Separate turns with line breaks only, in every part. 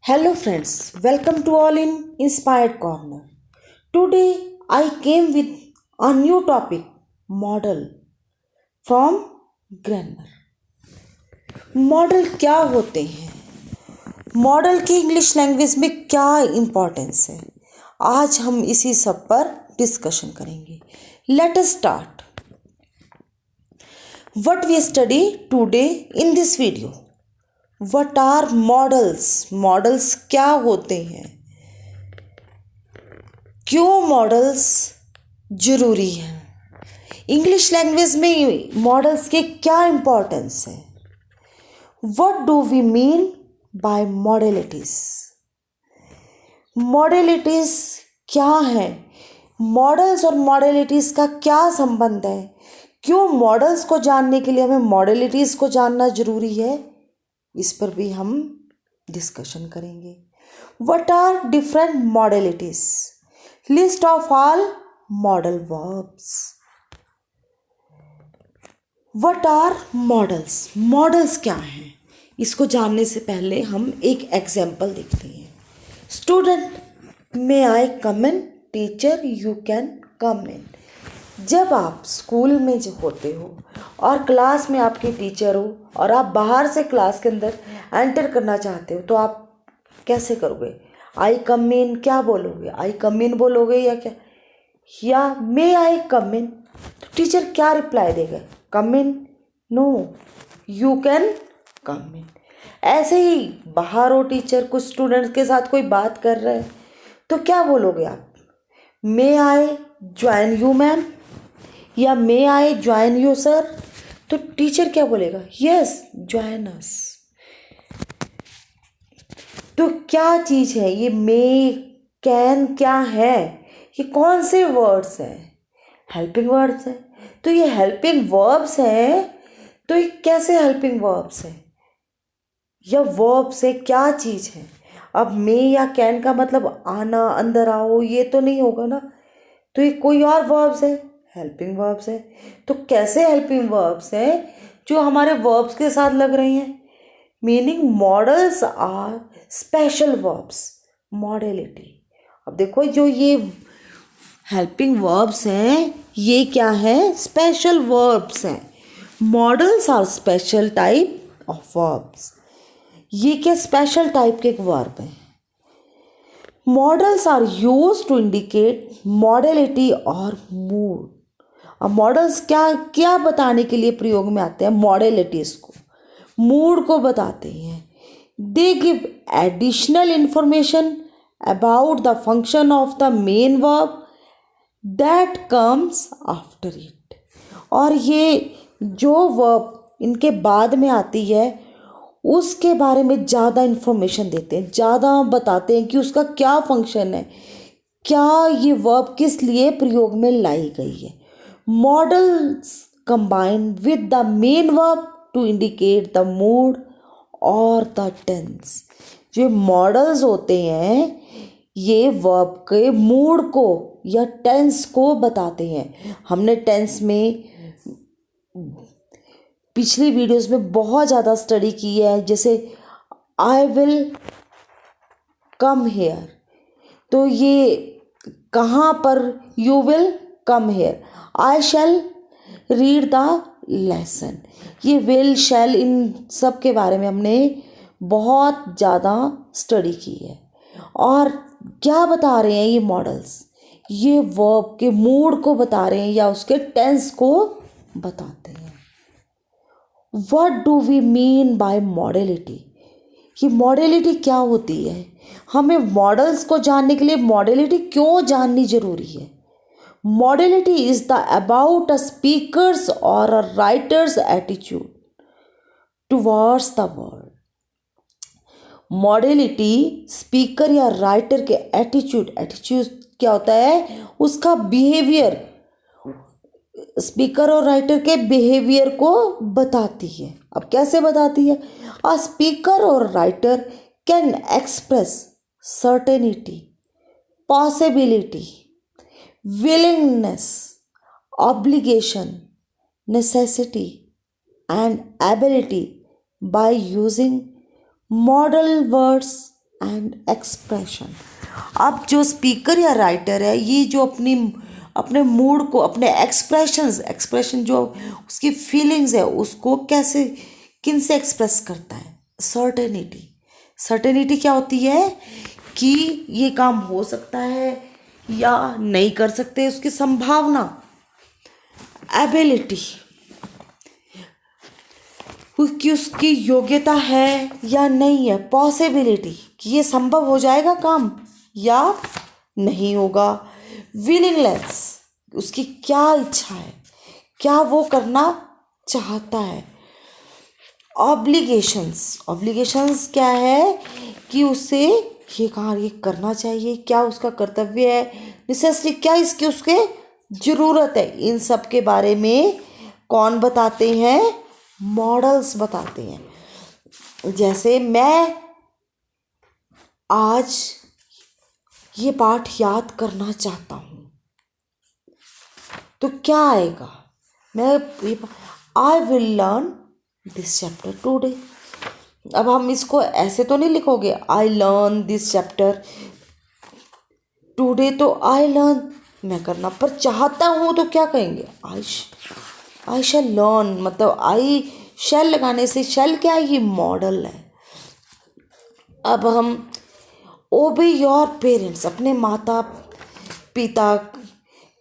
Hello friends, welcome to all in Inspired Corner. Today I came with a new topic, model from grammar. Model क्या होते हैं? Model की English language में क्या importance है? आज हम इसी सब पर डिस्कशन करेंगे. Let us start. What we study today in this video. What are models? Models क्या होते हैं? क्यों मॉडल्स जरूरी हैं? इंग्लिश लैंग्वेज में मॉडल्स के क्या इम्पोर्टेंस है? What do we mean by modalities? Modalities क्या है? मॉडल्स और मॉडलिटीज का क्या संबंध है? क्यों मॉडल्स को जानने के लिए हमें मॉडलिटीज को जानना जरूरी है? इस पर भी हम डिस्कशन करेंगे. What are different modalities? List of all modal verbs. What are modals? Modals क्या हैं? इसको जानने से पहले हम एक एग्जाम्पल देखते हैं. Student, may I come in? Teacher, you can come in. जब आप स्कूल में जो होते हो और क्लास में आपके टीचर हो और आप बाहर से क्लास के अंदर एंटर करना चाहते हो तो आप कैसे करोगे? आई कम इन क्या बोलोगे? आई कम इन बोलोगे या क्या? या मे आई कम इन? तो टीचर क्या रिप्लाई देगा? कम इन? नो, यू कैन कम इन. ऐसे ही बाहर हो टीचर, कुछ स्टूडेंट्स के साथ कोई बात कर रहे हैं तो क्या बोलोगे आप? मे आई ज्वाइन यू मैम या मे आई ज्वाइन यू सर? तो टीचर क्या बोलेगा? Yes, join us. तो क्या चीज़ है ये? मे, कैन क्या है? ये कौन से वर्ड्स हैं? हेल्पिंग वर्ड्स हैं. तो ये हेल्पिंग वर्ब्स हैं. तो ये कैसे हेल्पिंग वर्ब्स हैं या वर्ब्स है? क्या चीज़ है? अब मे या कैन का मतलब आना, अंदर आओ, ये तो नहीं होगा ना. तो ये कोई और वर्ब्स है, हेल्पिंग वर्ब्स है. तो कैसे हेल्पिंग वर्ब्स हैं जो हमारे वर्ब्स के साथ लग रही हैं? Meaning modals are special verbs. Modality. अब देखो, जो ये हेल्पिंग वर्ब्स हैं ये क्या है? स्पेशल वर्ब्स हैं. Modals are special type of verbs. ये क्या स्पेशल टाइप के वर्ब हैं? Modals are use to indicate modality और मूड. अब मॉडल्स क्या क्या बताने के लिए प्रयोग में आते हैं? मॉडलिटीज को, मूड को बताते हैं. They give additional information about the function of the main verb that comes after it. और ये जो वर्ब इनके बाद में आती है उसके बारे में ज़्यादा इन्फॉर्मेशन देते हैं, ज़्यादा बताते हैं कि उसका क्या फंक्शन है, क्या ये वर्ब किस लिए प्रयोग में लाई गई है. Modals combine with the main verb to indicate the mood और द टेंस. जो मॉडल्स होते हैं ये वर्ब के मूड को या टेंस को बताते हैं. हमने टेंस में पिछली वीडियोस में बहुत ज़्यादा स्टडी की है. जैसे आई विल कम हेयर, तो ये कहाँ पर? You will come here. I shall read the lesson. ये विल, शैल, इन सब के बारे में हमने बहुत ज़्यादा स्टडी की है. और क्या बता रहे हैं ये मॉडल्स? ये वर्ब के मूड को बता रहे हैं या उसके टेंस को बताते हैं. What do we mean by modality? ये मॉडलिटी क्या होती है? हमें मॉडल्स को जानने के लिए मॉडलिटी क्यों जाननी जरूरी है? Modality is the about a speaker's और a writer's attitude towards the world. Modality speaker या राइटर के एटीट्यूड क्या होता है? उसका बिहेवियर, स्पीकर और राइटर के बिहेवियर को बताती है. अब कैसे बताती है? अ स्पीकर और writer can express certainty, possibility, willingness, obligation, necessity and ability by using modal words and expression. अब जो स्पीकर या राइटर है ये जो अपने मूड को, अपने एक्सप्रेशन जो उसकी फीलिंग्स है उसको कैसे, किन से एक्सप्रेस करता है? सर्टेनिटी क्या होती है कि ये काम हो सकता है या नहीं कर सकते, उसकी संभावना। एबिलिटी कि उसकी योग्यता है या नहीं है। पॉसिबिलिटी कि ये संभव हो जाएगा काम या नहीं होगा। विलिंगनेस उसकी क्या इच्छा है, क्या वो करना चाहता है। ऑब्लिगेशंस क्या है कि उसे ये कार्य करना चाहिए, क्या उसका कर्तव्य है। नेसेसिटी क्या इसकी उसके ज़रूरत है। इन सब के बारे में कौन बताते हैं? मॉडल्स बताते हैं। जैसे मैं आज ये पाठ याद करना चाहता हूँ तो क्या आएगा? I will learn this chapter today. अब हम इसको ऐसे तो नहीं लिखोगे I learn this chapter today, तो आई लर्न मैं करना, पर चाहता हूँ तो क्या कहेंगे? आई शैल लर्न। मतलब आई शैल लगाने से, शैल क्या है? ये मॉडल है। अब हम ओबे योर पेरेंट्स, अपने माता पिता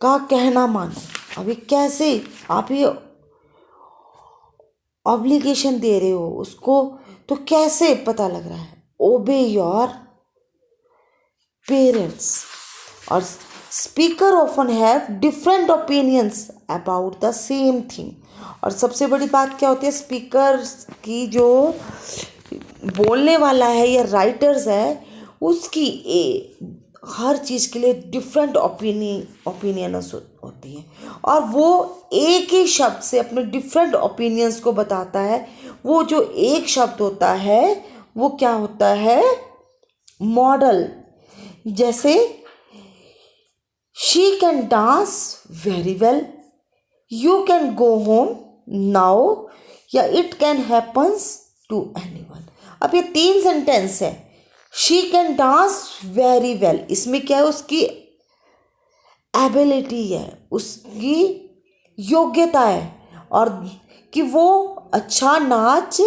का कहना मानो। अभी कैसे आप ये ऑब्लिगेशन दे रहे हो उसको, तो कैसे पता लग रहा है? Obey your parents. और speaker often have different opinions about the same thing. और सबसे बड़ी बात क्या होती है? स्पीकर की जो बोलने वाला है या राइटर्स है उसकी हर चीज़ के लिए डिफरेंट ओपिनियंस होती है और वो एक ही शब्द से अपने डिफरेंट ओपिनियंस को बताता है। वो जो एक शब्द होता है वो क्या होता है? मॉडल। जैसे she can dance very well, you can go home now, या it can happens to anyone. अब ये 3 सेंटेंस है। She can dance very well, इसमें क्या है? उसकी एबिलिटी है, उसकी योग्यता है और कि वो अच्छा नाच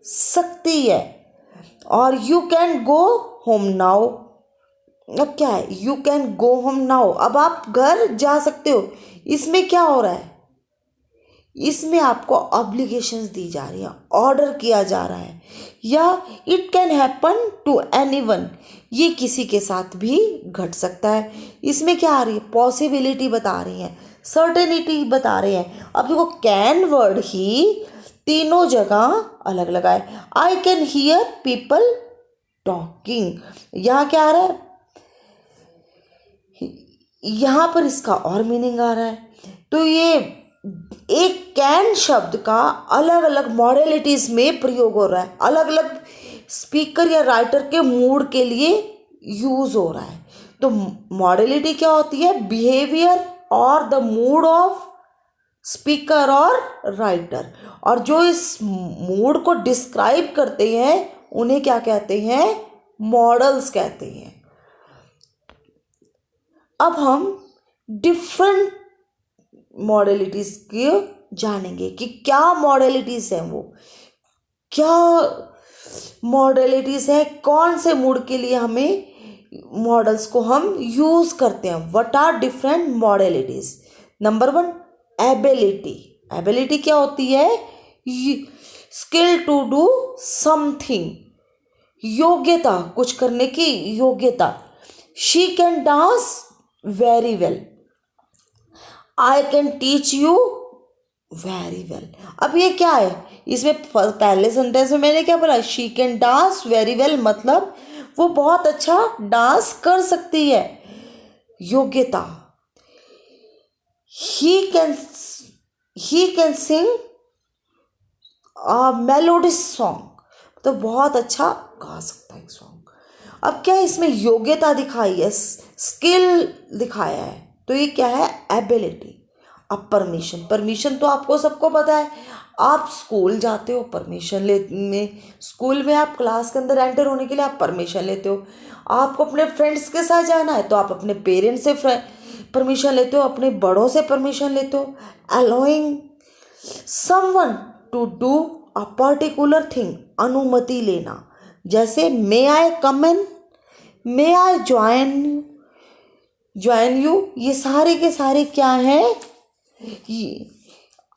सकती है। और you can go home now, अब क्या है? You can go home now, अब आप घर जा सकते हो। इसमें क्या हो रहा है? इसमें आपको ऑब्लिगेशंस दी जा रही हैं, ऑर्डर किया जा रहा है। या it can happen to anyone, ये किसी के साथ भी घट सकता है। इसमें क्या आ रही है? पॉसिबिलिटी बता रही हैं, सर्टेनिटी बता रहे हैं। अब देखो कैन वर्ड ही तीनों जगह अलग लगा है। I can hear people talking, यहाँ क्या आ रहा है? यहाँ पर इसका और मीनिंग आ रहा है। तो ये एक कैन शब्द का अलग अलग मॉडलिटीज में प्रयोग हो रहा है, अलग अलग स्पीकर या राइटर के मूड के लिए यूज हो रहा है। तो मॉडलिटी क्या होती है? बिहेवियर और द मूड ऑफ स्पीकर और राइटर। और जो इस मूड को डिस्क्राइब करते हैं उन्हें क्या कहते हैं? मॉडल्स कहते हैं। अब हम डिफरेंट मॉडलिटीज के जानेंगे कि क्या मॉडलिटीज हैं, वो क्या मॉडलिटीज हैं, कौन से मूड के लिए हमें मॉडल्स को हम यूज करते हैं। What are different modalities? Number 1 ability. Ability क्या होती है? स्किल टू डू समथिंग, योग्यता, कुछ करने की योग्यता। She can dance very well, I can teach you very well. अब ये क्या है? इसमें पहले सेंटेंस में मैंने क्या बोला? She can dance very well, मतलब वो बहुत अच्छा डांस कर सकती है। योग्यता, he can sing a melodious song, तो बहुत अच्छा गा सकता है सॉन्ग। अब क्या इसमें योग्यता दिखाई है, स्किल दिखाया है, तो ये क्या है? एबिलिटी। अब परमिशन तो आपको सबको पता है। आप स्कूल जाते हो, परमिशन स्कूल में आप क्लास के अंदर एंटर होने के लिए आप परमिशन लेते हो। आपको अपने फ्रेंड्स के साथ जाना है तो आप अपने पेरेंट्स से परमिशन लेते हो, अपने बड़ों से परमिशन लेते हो। Allowing someone to do a particular thing, अनुमति लेना, जैसे मे I come in, may I join you, ये सारे के सारे क्या हैं, ये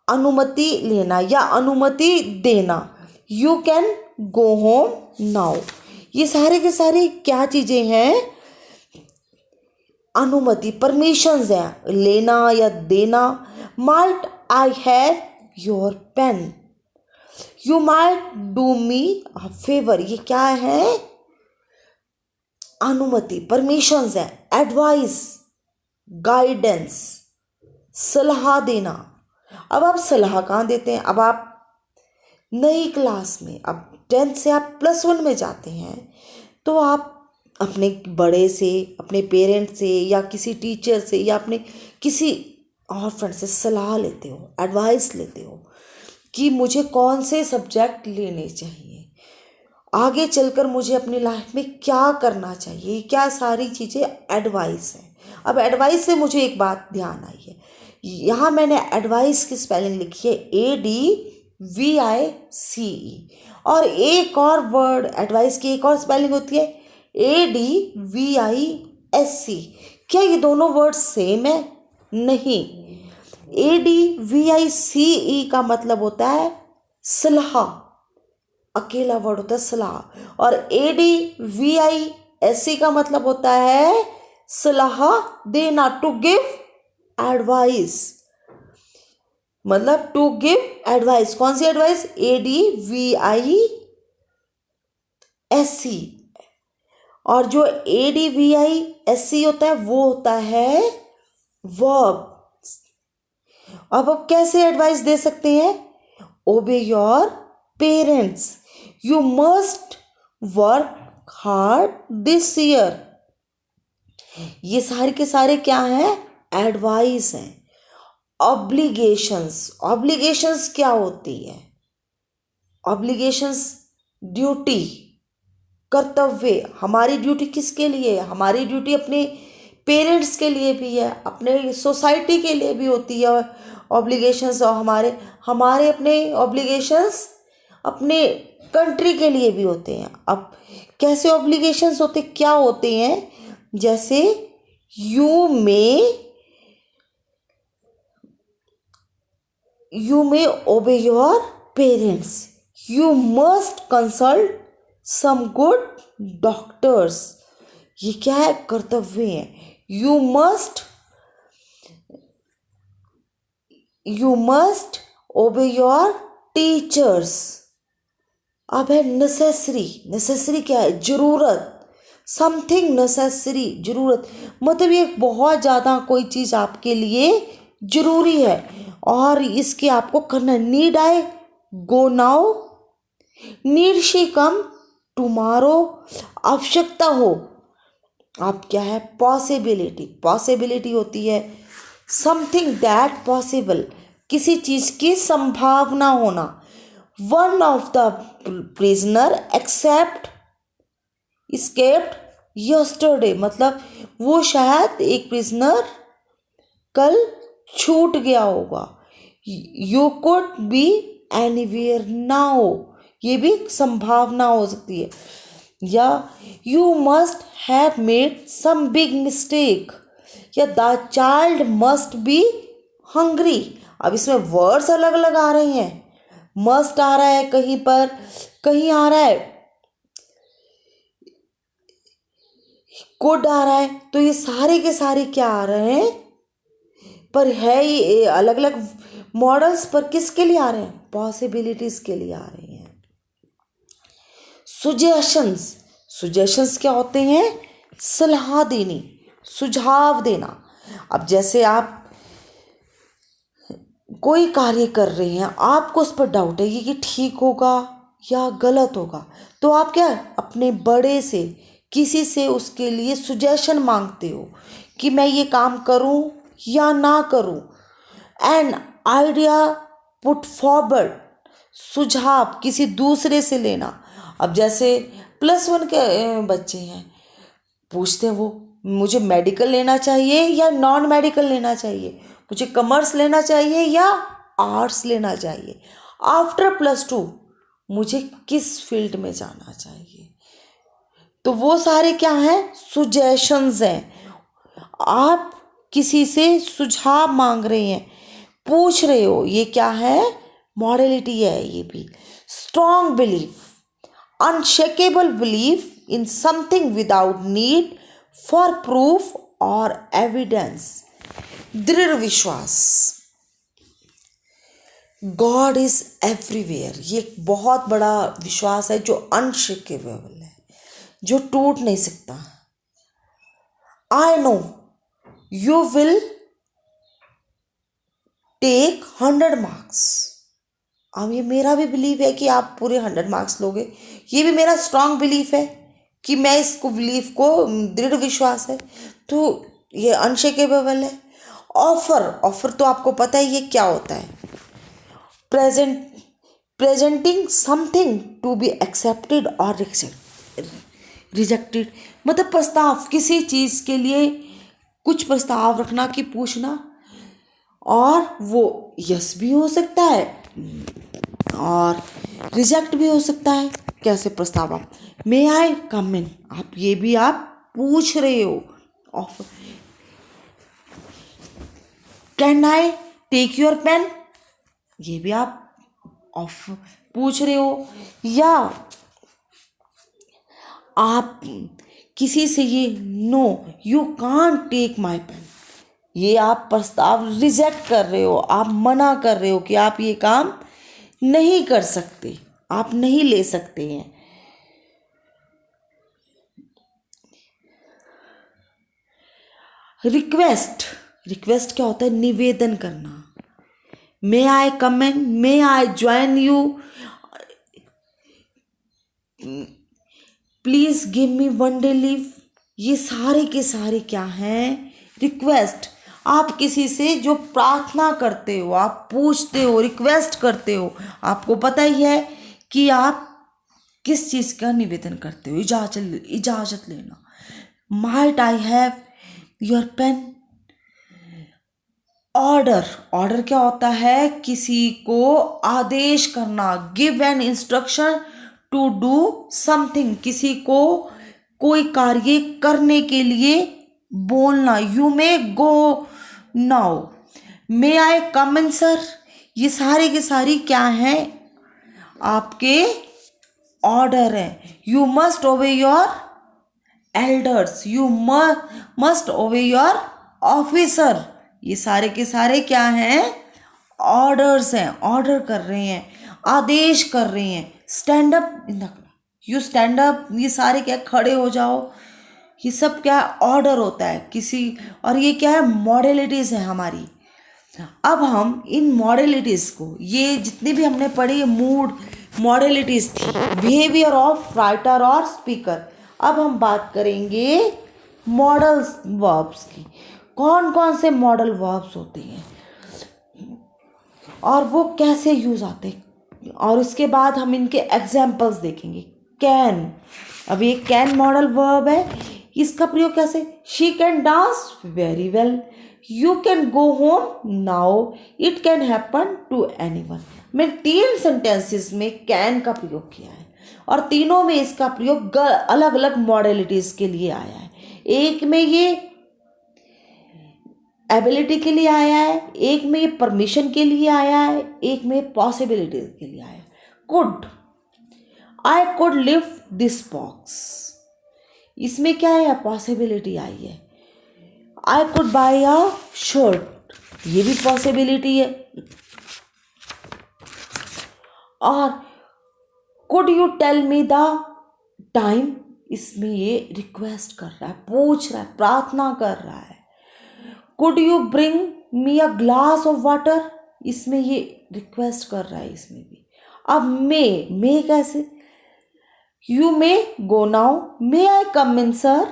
अनुमति लेना या अनुमति देना। You can go home now, ये सारे के सारे क्या चीज़ें हैं, अनुमति, परमिशंस हैं, लेना या देना। Might I have your pen, you might do me a favour, ये क्या है, अनुमति, परमिशंस है। एडवाइस, गाइडेंस, सलाह देना। अब आप सलाह कहाँ देते हैं, अब आप नई क्लास में, अब 10th से आप +1 में जाते हैं तो आप अपने बड़े से, अपने पेरेंट्स से या किसी टीचर से या अपने किसी और फ्रेंड से सलाह लेते हो, एडवाइस लेते हो कि मुझे कौन से सब्जेक्ट लेने चाहिए, आगे चलकर मुझे अपनी लाइफ में क्या करना चाहिए, क्या सारी चीज़ें एडवाइस हैं। अब एडवाइस से मुझे एक बात ध्यान आई है, यहाँ मैंने एडवाइस की स्पेलिंग लिखी है ADVICE, और एक और वर्ड एडवाइस की एक और स्पेलिंग होती है ADVISC। क्या ये दोनों वर्ड सेम है? नहीं। ADVICE का मतलब होता है सलाह, अकेला वर्ड होता है सलाह, और ADVISC का मतलब होता है सलाह देना, टू गिव एडवाइस, मतलब टू गिव एडवाइस। कौन सी एडवाइस? ADVISC। और जो ADVISC होता है वो होता है वर्ब। अब आप कैसे एडवाइस दे सकते हैं? ओबे your parents, you must work hard this year. ये सारे के सारे क्या हैं? एडवाइस हैं। ऑब्लिगेशंस, ऑब्लिगेशंस क्या होती है? ऑब्लिगेशंस ड्यूटी, कर्तव्य। हमारी ड्यूटी किसके लिए है? हमारी ड्यूटी अपने पेरेंट्स के लिए भी है, अपने सोसाइटी के लिए भी होती है ऑब्लिगेशंस, और हमारे अपने ऑब्लिगेशंस अपने कंट्री के लिए भी होते हैं। अब कैसे ऑब्लिगेशंस होते, क्या होते हैं? जैसे you may obey your parents, you must consult some good doctors. ये क्या है? कर्तव्य है। You must obey your teachers. अब है नेसेसरी, नेसेसरी क्या है? जरूरत, समथिंग नेसेसरी, जरूरत, मतलब ये बहुत ज़्यादा कोई चीज़ आपके लिए जरूरी है और इसके आपको करना। Need I go now, need she come tomorrow, आवश्यकता हो। आप क्या है? पॉसिबिलिटी, पॉसिबिलिटी होती है समथिंग दैट पॉसिबल, किसी चीज़ की संभावना होना। One of the prisoner escaped yesterday, मतलब वो शायद एक प्रिजनर कल छूट गया होगा। You could be anywhere now, ये भी संभावना हो सकती है। या you must have made some big mistake, या the child must be hungry. अब इसमें वर्ड्स अलग अलग आ रहे हैं, मस्ट आ रहा है कहीं पर, कहीं आ रहा है कुड आ रहा है, तो ये सारे के सारे क्या आ रहे हैं? पर है ये अलग अलग मॉडल्स, पर किसके लिए आ रहे हैं? पॉसिबिलिटीज के लिए आ रहे हैं। सुजेशंस, सुजेशंस क्या होते हैं? सलाह देनी, सुझाव देना। अब जैसे आप कोई कार्य कर रहे हैं, आपको उस पर डाउट है कि ठीक होगा या गलत होगा, तो आप क्या अपने बड़े से, किसी से उसके लिए सुजेशन मांगते हो कि मैं ये काम करूं या ना करूं। एन आइडिया पुट फॉरवर्ड, सुझाव किसी दूसरे से लेना। अब जैसे +1 के बच्चे हैं, पूछते हैं वो मुझे मेडिकल लेना चाहिए या नॉन मेडिकल लेना चाहिए, मुझे कॉमर्स लेना चाहिए या आर्ट्स लेना चाहिए, आफ्टर +2 मुझे किस फील्ड में जाना चाहिए। तो वो सारे क्या हैं, सुजेशंस हैं। आप किसी से सुझाव मांग रहे हैं, पूछ रहे हो, ये क्या है, मॉडलिटी है। ये भी strong belief, unshakeable belief in something without need for proof और एविडेंस, दृढ़ विश्वास। गॉड इज एवरीवेयर, ये एक बहुत बड़ा विश्वास है जो अनशेकेबल है, जो टूट नहीं सकता। I know you will take 100 marks, अब ये मेरा भी बिलीव है कि आप पूरे 100 मार्क्स लोगे, ये भी मेरा स्ट्रांग बिलीफ है कि मैं इसको बिलीफ को दृढ़ विश्वास है, तो ये अनशेकेबल है। ऑफर तो आपको पता है ये क्या होता है, presenting something to be accepted और रिजेक्टेड, मतलब प्रस्ताव, किसी चीज़ के लिए कुछ प्रस्ताव रखना कि पूछना, और वो यस भी हो सकता है और रिजेक्ट भी हो सकता है। कैसे प्रस्ताव, आप मे आई कम इन, आप ये भी आप पूछ रहे हो। Offer, can I take your pen, ये भी आप ऑफर पूछ रहे हो। या आप किसी से ये no you can't take my pen, ये आप प्रस्ताव रिजेक्ट कर रहे हो, आप मना कर रहे हो कि आप ये काम नहीं कर सकते, आप नहीं ले सकते हैं। रिक्वेस्ट क्या होता है, निवेदन करना। May I come in, may I join you, please give me 1 day leave, ये सारे के सारे क्या हैं, रिक्वेस्ट। आप किसी से जो प्रार्थना करते हो, आप पूछते हो, रिक्वेस्ट करते हो, आपको पता ही है कि आप किस चीज़ का निवेदन करते हो, इजाज़त लेना। Might I have your pen, order क्या होता है, किसी को आदेश करना, give an instruction to do something, किसी को कोई कार्य करने के लिए बोलना। You may go now, may I come in sir, ये सारे के सारी क्या हैं, आपके ऑर्डर हैं। You must obey your elders, you must obey your officer, ये सारे के सारे क्या हैं, ऑर्डर्स हैं, ऑर्डर कर रहे हैं, आदेश कर रहे हैं। Stand up in the, you stand up, ये सारे क्या, खड़े हो जाओ, ये सब क्या ऑर्डर होता है किसी। और ये क्या है, मॉडलिटीज़ है हमारी। अब हम इन मॉडलिटीज़ को, ये जितनी भी हमने पढ़ी मूड मॉडलिटीज़ थी, बिहेवियर ऑफ राइटर और स्पीकर। अब हम बात करेंगे मॉडल्स वर्ब्स की, कौन कौन से मॉडल वर्ब्स होते हैं और वो कैसे यूज़ आते हैं, और उसके बाद हम इनके एग्जाम्पल्स देखेंगे। कैन, अब ये कैन मॉडल वर्ब है, इसका प्रयोग कैसे, she can dance very well, you can go home now, it can happen to anyone. मैं 3 सेंटेंसेस में कैन का प्रयोग किया है और तीनों में इसका प्रयोग अलग अलग मॉडलिटीज़ के लिए आया है। एक में ये एबिलिटी के लिए आया है, एक में ये परमिशन के लिए आया है, एक में पॉसिबिलिटी के लिए आया है। Could, I could lift this box, इसमें क्या है, पॉसिबिलिटी आई है। I could buy a shirt, ये भी पॉसिबिलिटी है। और could you tell me the time, इसमें ये रिक्वेस्ट कर रहा है, पूछ रहा है, प्रार्थना कर रहा है। Could you bring me a glass of water, इसमें ये रिक्वेस्ट कर रहा है, इसमें भी। अब मे कैसे, you may go now, may I come in sir,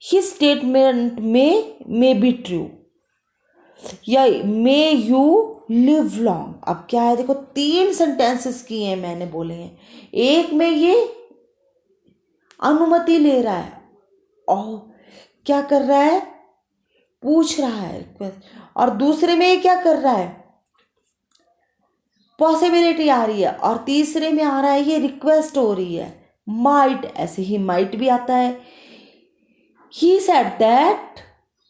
his statement may be true, या मे यू लिव लॉन्ग। अब क्या है, देखो 3 सेंटेंसेस किए हैं मैंने बोले हैं। एक में ये अनुमति ले रहा है और क्या कर रहा है, पूछ रहा है रिक्वेस्ट, और दूसरे में ये क्या कर रहा है, पॉसिबिलिटी आ रही है, और तीसरे में आ रहा है ये रिक्वेस्ट हो रही है, माइट। ऐसे ही माइट भी आता है। He said that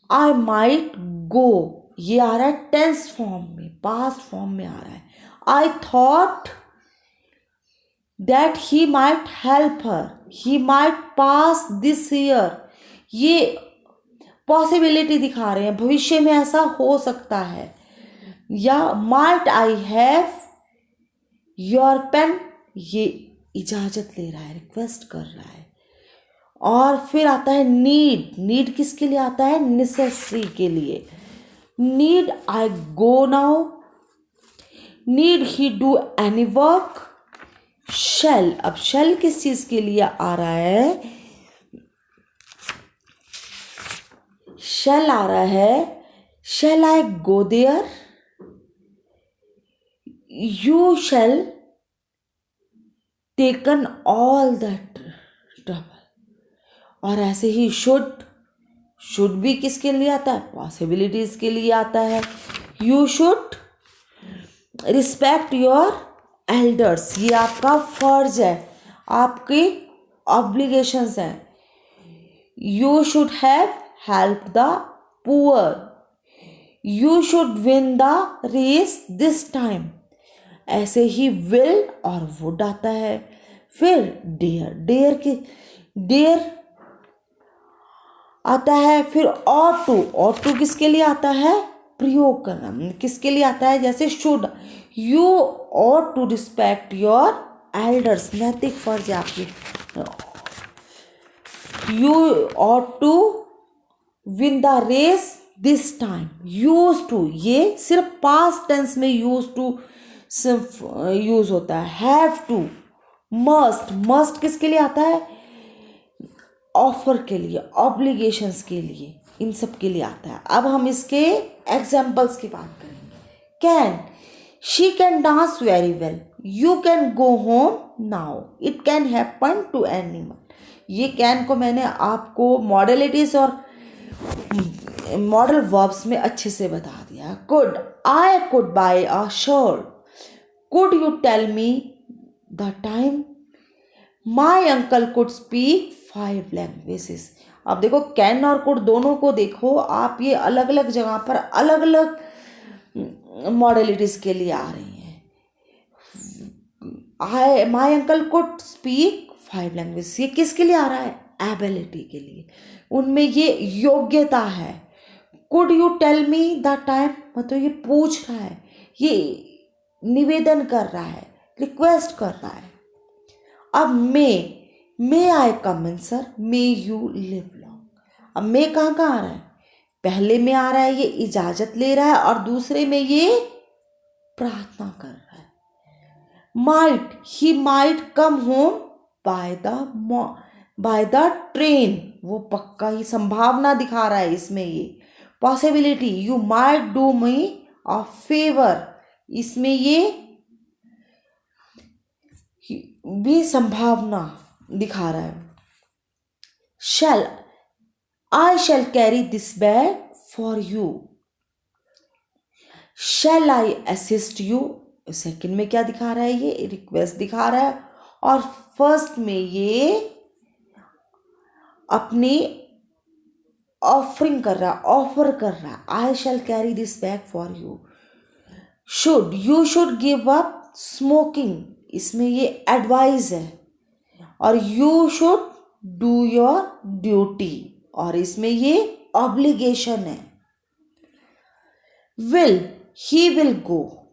I might go, ये आ रहा है टेंस फॉर्म में, पास्ट फॉर्म में आ रहा है। I thought that he might help her, he might pass this year, ये पॉसिबिलिटी दिखा रहे हैं, भविष्य में ऐसा हो सकता है। या might I have your pen, ये इजाजत ले रहा है, रिक्वेस्ट कर रहा है। और फिर आता है नीड। नीड किसके लिए आता है, नेसेसरी के लिए। Need I go now, need he do any work. Shall, अब शैल किस चीज के लिए आ रहा है, शैल आ रहा है, shall I go there, you shall taken all that trouble. और ऐसे ही शुड भी किसके लिए आता है, पॉसिबिलिटीज के लिए आता है। You should respect your elders, ये आपका फर्ज है, आपकी ऑब्लिगेशंस हैं। You should have help the poor, you should win the race this time. ऐसे ही विल और वुड आता है। फिर डेयर आता है। फिर ऑट टू किसके लिए आता है, प्रयोग करना किसके लिए आता है, जैसे should, you ought to respect your elders, नैतिक फर्ज है आपकी। You ought to win the race this time. Use to, ये सिर्फ पास्ट टेंस में यूज टू यूज होता है। हैव टू, मस्ट किसके लिए आता है, ऑफर के लिए, ऑब्लिगेशंस के लिए, इन सब के लिए आता है। अब हम इसके एग्जाम्पल्स की बात करेंगे। Can, she can dance very well, you can go home now, it can happen to anyone. ये कैन को मैंने आपको मॉडलिटीज और मॉडल वर्ब्स में अच्छे से बता दिया। Could, I could buy a shirt, could you tell me the time, my uncle could speak 5 languages. अब देखो कैन और कुड दोनों को देखो आप, ये अलग अलग जगह पर अलग अलग मॉडलिटीज के लिए आ रही हैं। माई अंकल कुड स्पीक 5 लैंग्वेज, ये किसके लिए आ रहा है, एबिलिटी के लिए, उनमें ये योग्यता है। Could you tell me the time, मतलब ये पूछ रहा है, ये निवेदन कर रहा है, रिक्वेस्ट कर रहा है। अब may I come in sir, may you live long. अब मे कहाँ आ रहा है, पहले में आ रहा है ये इजाजत ले रहा है, और दूसरे में ये प्रार्थना कर रहा है। Might, he might come home by the train, वो पक्का ही संभावना दिखा रहा है इसमें। ये possibility, you might do me a favour, इसमें ये भी संभावना दिखा रहा है। Shall, I shall carry this bag for you, shall I assist you, second में क्या दिखा रहा है, ये रिक्वेस्ट दिखा रहा है, और फर्स्ट में ये अपनी ऑफरिंग कर रहा है, ऑफर कर रहा है। I shall carry this bag for you. Should, you should give up smoking, इसमें ये एडवाइस है, और you should do your duty, और इसमें ये ऑब्लिगेशन है। Will, he will go,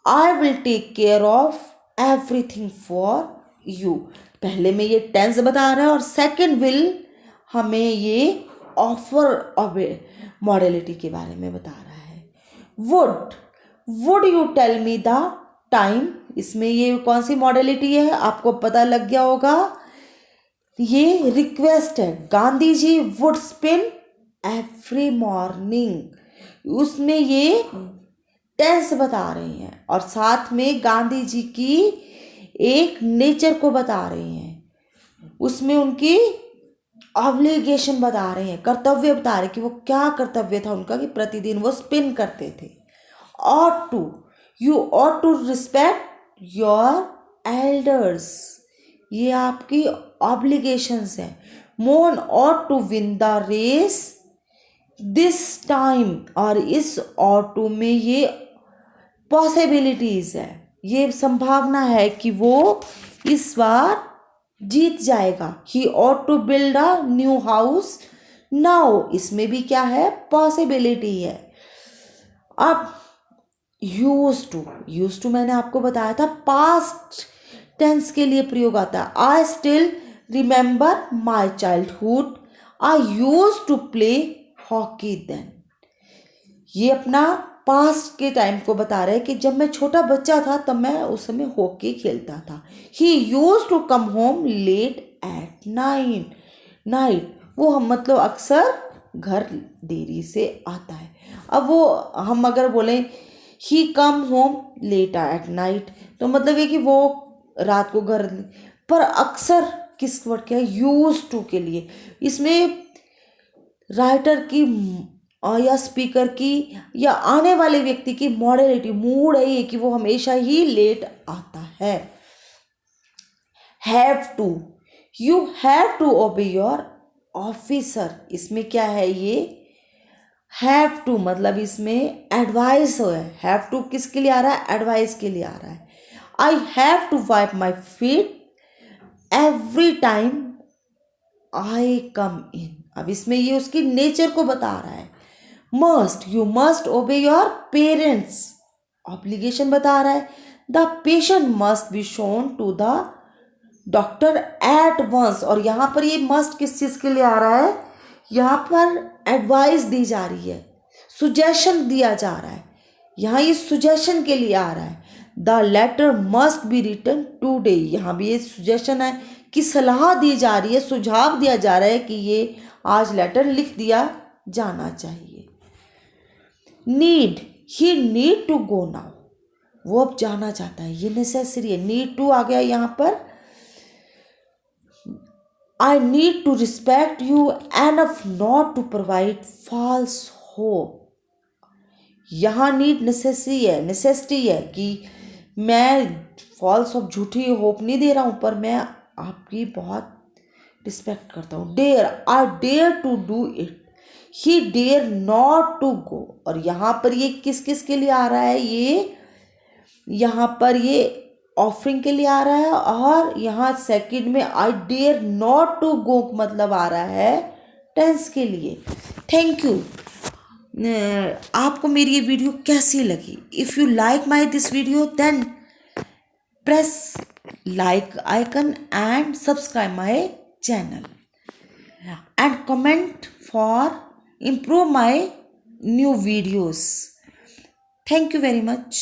I will take care of everything for you, पहले में ये टेंस बता रहा है, और सेकंड विल हमें ये ऑफर मॉडलिटी के बारे में बता रहा है। Would you tell me the time, इसमें ये कौन सी मॉडलिटी है आपको पता लग गया होगा, ये रिक्वेस्ट है। Gandhi ji would spin every morning, उसमें ये टेंस बता रही हैं और साथ में गांधी जी की एक नेचर को बता रही हैं, उसमें उनकी ऑब्लिगेशन बता रहे हैं, कर्तव्य बता रहे हैं कि वो क्या कर्तव्य था उनका कि प्रतिदिन वो स्पिन करते थे। ought to, you ought to respect your elders, ये आपकी ऑब्लिगेशंस हैं। Mohan ought to win the race this time, और इस ought to में ये पॉसिबिलिटीज है, ये संभावना है कि वो इस बार जीत जाएगा। ही ought to build a new house now, इसमें भी क्या है, पॉसिबिलिटी है। अब यूज टू मैंने आपको बताया था पास्ट टेंस के लिए प्रयोग आता है। I still remember my childhood, I use to play hockey then, ये अपना पास्ट के टाइम को बता रहे हैं कि जब मैं छोटा बच्चा था तब मैं उस समय हॉकी खेलता था। He used to come home late at night, वो हम मतलब अक्सर घर देरी से आता है। अब वो हम अगर बोलें he come home late at night, तो मतलब ये कि वो रात को घर, पर अक्सर किस वर्ड क्या है, यूज टू के लिए। इसमें राइटर की या स्पीकर की या आने वाले व्यक्ति की मॉडलिटी, मूड है ये कि वो हमेशा ही लेट आता है। Have to, you have to obey your officer, इसमें क्या है, ये हैव टू मतलब इसमें एडवाइस है। हैव टू किसके लिए आ रहा है, एडवाइस के लिए आ रहा है। I have to wipe my feet every time I come in, अब इसमें ये उसकी नेचर को बता रहा है। Must, you must obey your parents, obligation बता रहा है। The patient must be shown to the doctor at once, और यहाँ पर ये मस्ट किस चीज़ के लिए आ रहा है, यहाँ पर एडवाइस दी जा रही है, सुजेशन दिया जा रहा है, यहाँ ये सुजेशन के लिए आ रहा है। The letter must be written today, यहाँ भी ये सुजेशन है कि सलाह दी जा रही है, सुझाव दिया जा रहा है कि ये आज लेटर लिख दिया जाना चाहिए। Need, he need to go now, वो अब जाना चाहता है, ये नेसेसरी है। नीड टू आ गया यहाँ पर। I need to respect you enough not to provide false hope, यहाँ नीड नेसेसिटी है कि मैं फॉल्स ऑफ, झूठी होप नहीं दे रहा हूँ, पर मैं आपकी बहुत रिस्पेक्ट करता हूँ। Dare, I dare to do it, he dare not to go, और यहाँ पर ये किस किस के लिए आ रहा है, ये यहाँ पर ये ऑफरिंग के लिए आ रहा है, और यहाँ सेकंड में I dare not to go मतलब आ रहा है टेंस के लिए। Thank you. आपको मेरी ये वीडियो कैसी लगी? If you like my this video then press like icon and subscribe my channel and comment for improve my new videos. Thank you very much.